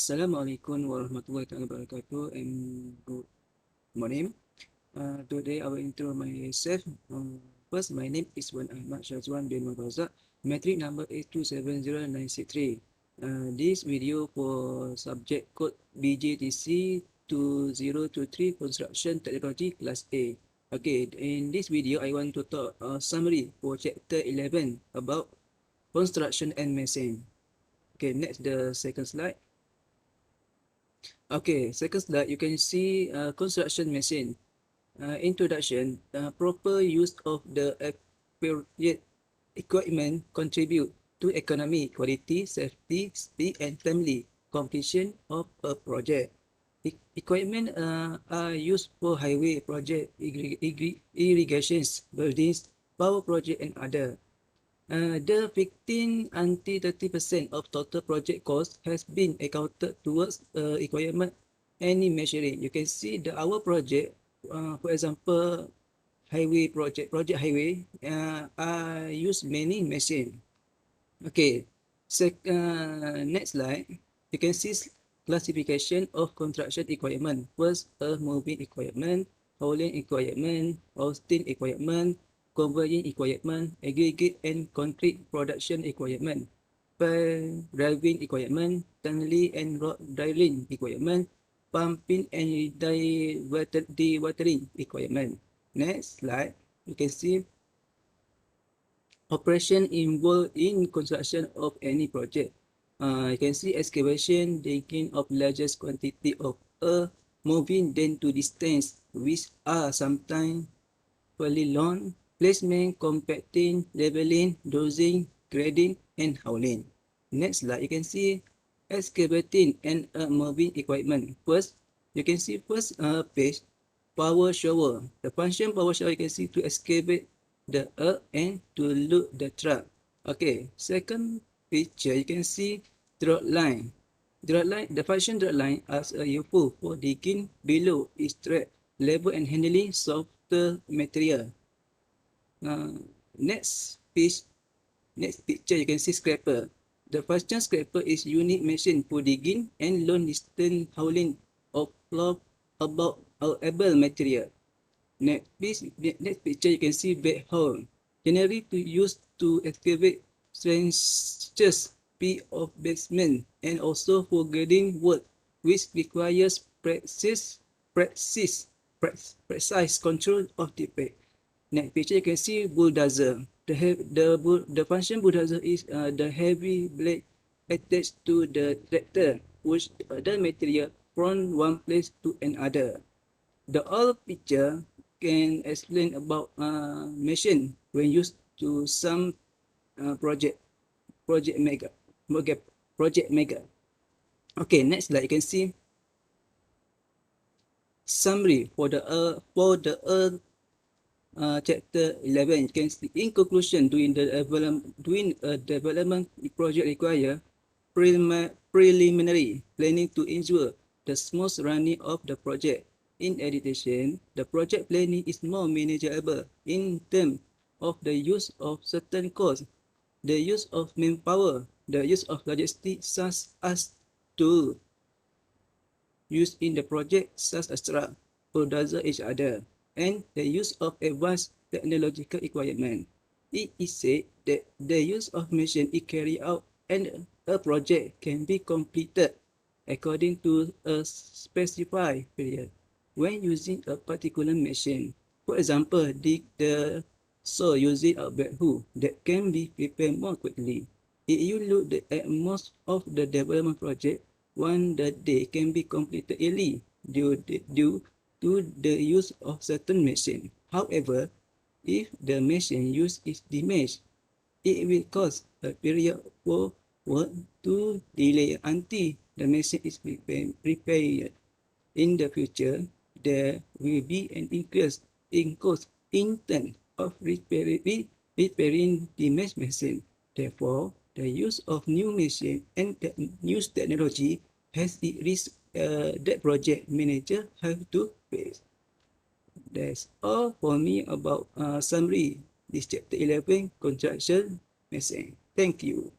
Assalamualaikum warahmatullahi wabarakatuh and good morning. Today I will intro myself. First, my name is SHAZWAN bin ROZAK. Metric number is 2709663. This video for subject code BJTC 2023 Construction Technology Class A. Okay, in this video I want to talk summary for chapter 11 about construction and mason. Okay, next the second slide. Okay, second slide, you can see construction machine. Introduction, proper use of the appropriate equipment contribute to economy, quality, safety, speed, and timely completion of a project. Equipment are used for highway project, irrigations, buildings, power project, and other. The 15 until 30% of total project cost has been accounted towards equipment and measuring. You can see our project, for example, highway project highway, use many machine. Okay, next slide. You can see classification of construction equipment. First, moving equipment, hauling equipment, hoisting equipment, conveying equipment, aggregate and concrete production equipment, driving equipment, tunneling and road drilling equipment, pumping and dewatering equipment. Next slide, you can see operation involved in construction of any project. You can see excavation, digging of largest quantity of earth, moving them to distance which are sometimes fairly long, placement, compacting, leveling, dozing, grading, and hauling. Next slide, you can see excavating and moving equipment. First, you can see page, power shovel. The function power shovel, you can see to excavate the earth and to load the truck. Okay, second picture, you can see drop line. The function drop line as a useful for digging below extract, level and handling softer material. Next picture, you can see scraper. The function scraper is unique machine for digging and long distance hauling of floor about able material. Next picture, you can see backhoe, generally used to excavate trenches, feet of basement, and also for grading work, which requires precise control of the pay. Next picture, you can see bulldozer. The function bulldozer is the heavy blade attached to the tractor, push the material from one place to another. The all picture can explain about machine when used to some project mega. Okay, next slide, you can see summary for the chapter 11. You can see in conclusion, doing a development project require preliminary planning to ensure the smooth running of the project. In addition, the project planning is more manageable in terms of the use of certain costs, the use of manpower, the use of logistics such as tools used in the project such as truck, bulldozer, each other, and the use of advanced technological equipment. It is said that the use of machine is carried out and a project can be completed according to a specified period when using a particular machine. For example, dig the soil using a backhoe that can be prepared more quickly. If you look at most of the development project, one that they can be completed early due to the use of certain machine. However, if the machine use is diminished, it will cause a period for work to delay until the machine is repaired. In the future, there will be an increase in cost in terms of repairing damaged machine. Therefore, the use of new machine and new technology has the risk that project manager have to face. That's all for me about summary this chapter 11 construction machine. Thank you.